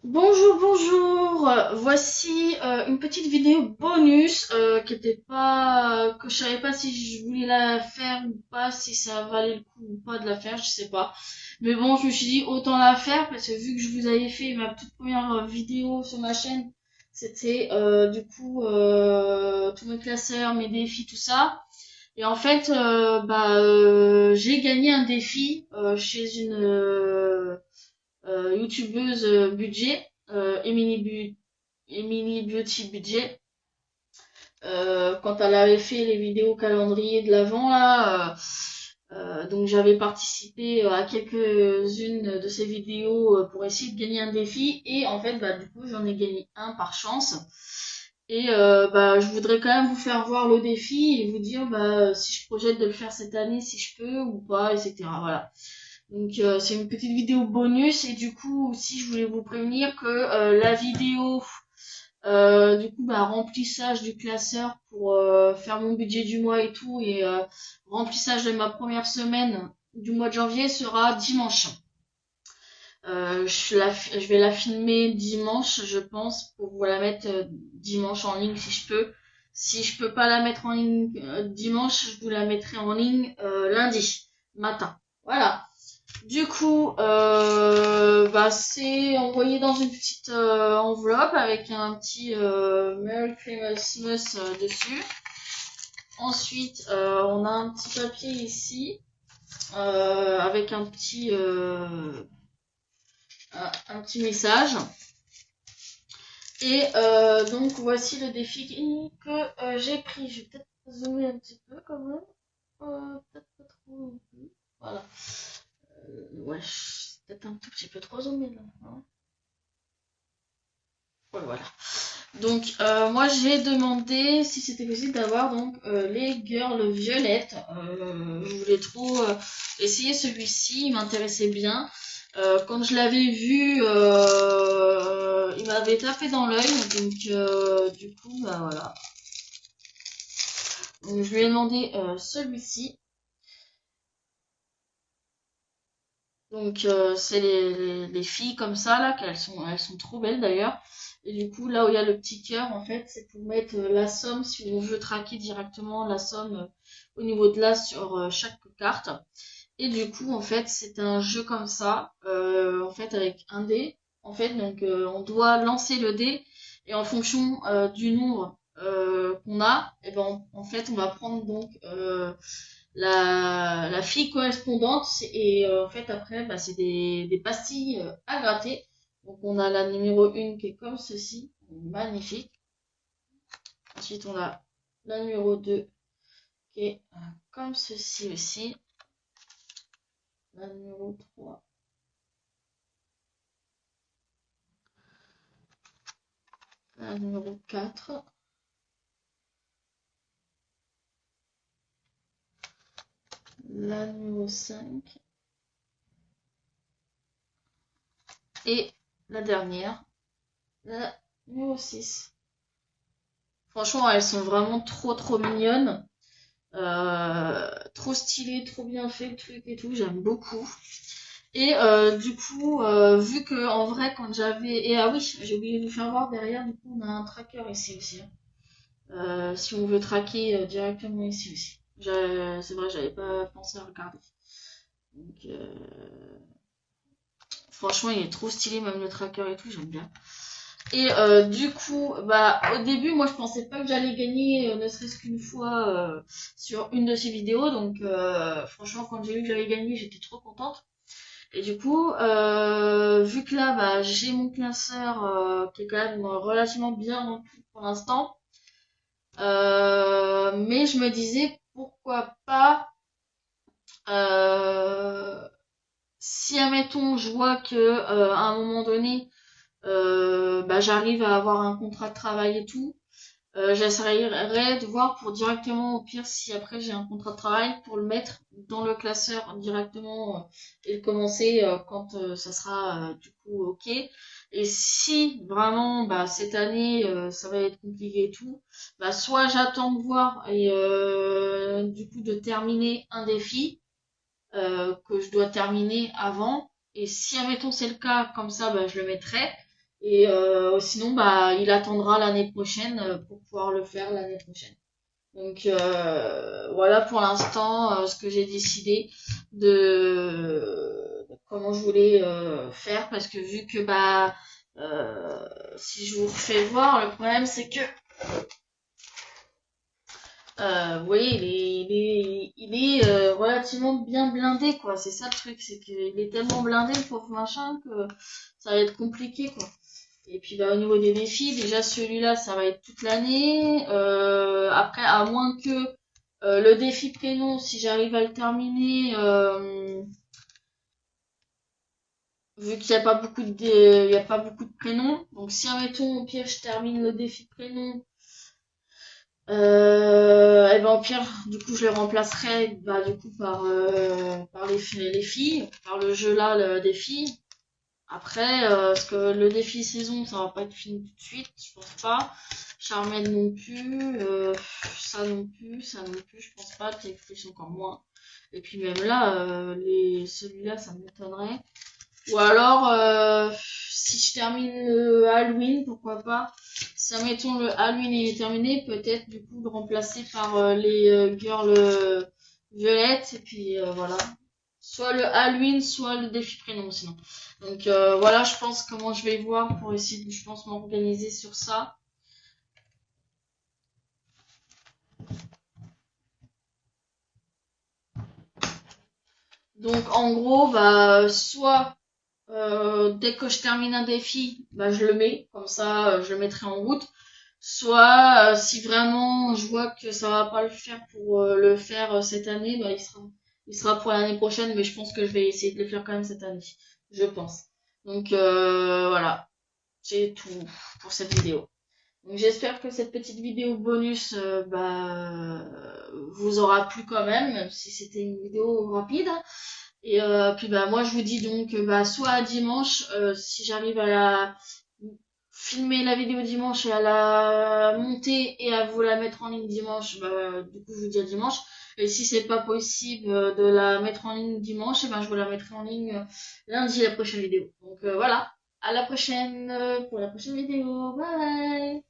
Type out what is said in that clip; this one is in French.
Bonjour, bonjour. Voici une petite vidéo bonus qui était pas que je savais pas si je voulais la faire ou pas, si ça valait le coup ou pas de la faire, je sais pas. Mais bon, je me suis dit autant la faire parce que vu que je vous avais fait ma toute première vidéo sur ma chaîne, c'était tous mes classeurs, mes défis, tout ça. Et en fait, j'ai gagné un défi chez une youtubeuse budget, Emily Beauty Budget, quand elle avait fait les vidéos calendrier de l'avant là. Donc j'avais participé à quelques-unes de ces vidéos pour essayer de gagner un défi et en fait du coup j'en ai gagné un par chance et je voudrais quand même vous faire voir le défi et vous dire si je projette de le faire cette année, si je peux ou pas, etc. Voilà. Donc c'est une petite vidéo bonus et du coup aussi je voulais vous prévenir que la vidéo remplissage du classeur pour faire mon budget du mois et tout et remplissage de ma première semaine du mois de janvier sera dimanche. Je vais la filmer dimanche, je pense, pour vous la mettre dimanche en ligne si je peux. Si je peux pas la mettre en ligne dimanche, je vous la mettrai en ligne lundi matin. Voilà. Du coup, c'est envoyé dans une petite enveloppe avec un petit Merry Christmas dessus. Ensuite, on a un petit papier ici avec un petit message. Et donc voici le défi que j'ai pris. Je vais peut-être zoomer un petit peu quand même. Peut-être pas trop non plus. Voilà. Ouais, c'est peut-être un tout petit peu trop zoomé là. Hein. Ouais, voilà. Donc moi j'ai demandé si c'était possible d'avoir donc les girls violettes. Je voulais trop essayer celui-ci, il m'intéressait bien. Quand je l'avais vu, il m'avait tapé dans l'œil, donc du coup voilà. Donc, je lui ai demandé celui-ci. Donc c'est les filles comme ça là, elles sont trop belles d'ailleurs. Et du coup là où il y a le petit cœur en fait, c'est pour mettre la somme si on veut traquer directement la somme au niveau de l'as sur chaque carte. Et du coup en fait c'est un jeu comme ça, en fait avec un dé. En fait donc on doit lancer le dé et en fonction du nombre qu'on a, et ben en fait on va prendre donc la fille correspondante et en fait après c'est des pastilles à gratter. Donc on a la numéro 1 qui est comme ceci, magnifique. Ensuite on a la numéro 2 qui est comme ceci aussi. La numéro 3, la numéro 4, la numéro 5 et la dernière, la numéro 6. Franchement elles sont vraiment trop mignonnes. Trop stylé, trop bien fait le truc et tout, j'aime beaucoup. Et du coup, vu que en vrai quand j'avais et ah oui, j'ai oublié de vous faire voir derrière, du coup on a un tracker ici aussi. Hein. Si on veut traquer directement ici aussi. C'est vrai, j'avais pas pensé à regarder. Donc franchement, il est trop stylé, même le tracker et tout, j'aime bien. Et du coup, au début, moi je pensais pas que j'allais gagner ne serait-ce qu'une fois sur une de ces vidéos, donc franchement quand j'ai vu que j'avais gagné, j'étais trop contente. Et du coup, vu que là, j'ai mon classeur qui est quand même relativement bien rempli pour l'instant, mais je me disais pourquoi pas si admettons je vois que à un moment donné, j'arrive à avoir un contrat de travail et tout. J'essaierai de voir pour directement, au pire, si après j'ai un contrat de travail, pour le mettre dans le classeur directement et le commencer quand ça sera du coup ok. Et si vraiment cette année ça va être compliqué et tout, soit j'attends de voir et du coup de terminer un défi que je dois terminer avant. Et si admettons c'est le cas, comme ça je le mettrai. Et sinon, bah, il attendra l'année prochaine pour pouvoir le faire l'année prochaine. Donc voilà pour l'instant ce que j'ai décidé de comment je voulais faire, parce que vu que bah si je vous fais voir, le problème c'est que vous voyez, il est relativement bien blindé, quoi. C'est ça le truc, c'est qu'il est tellement blindé, le pauvre machin, que ça va être compliqué, quoi. Et puis bah, au niveau des défis, déjà celui-là, ça va être toute l'année. Après, à moins que le défi prénom, si j'arrive à le terminer, vu qu'il n'y a pas beaucoup il y a pas beaucoup de prénoms. Donc si admettons au pire je termine le défi prénom, et ben au pire, du coup je le remplacerai bah, du coup par les filles, par le jeu là des filles. Après, parce que le défi saison, ça va pas être fini tout de suite, je pense pas. Charmaine non plus, ça non plus, je pense pas. Téléflèche encore moins. Et puis même là, celui-là, ça m'étonnerait. Ou alors, si je termine le Halloween, pourquoi pas. Si admettons le Halloween est terminé, peut-être du coup le remplacer par les girls violettes. Et puis voilà. Soit le Halloween, soit le défi prénom sinon. Donc voilà, je pense comment je vais voir pour essayer de, je pense, m'organiser sur ça. Donc en gros, bah soit dès que je termine un défi, bah je le mets, comme ça je le mettrai en route. Soit si vraiment je vois que ça va pas le faire pour le faire cette année, bah il sera pour l'année prochaine, mais je pense que je vais essayer de le faire quand même cette année, je pense. Donc voilà, c'est tout pour cette vidéo. Donc j'espère que cette petite vidéo bonus vous aura plu quand même si c'était une vidéo rapide. Et puis bah moi je vous dis donc bah soit à dimanche, si j'arrive à la filmer la vidéo dimanche et à la monter et à vous la mettre en ligne dimanche, bah du coup je vous dis à dimanche. Et si c'est pas possible de la mettre en ligne dimanche, et ben je vous la mettrai en ligne lundi la prochaine vidéo. Donc voilà, à la prochaine pour la prochaine vidéo. Bye.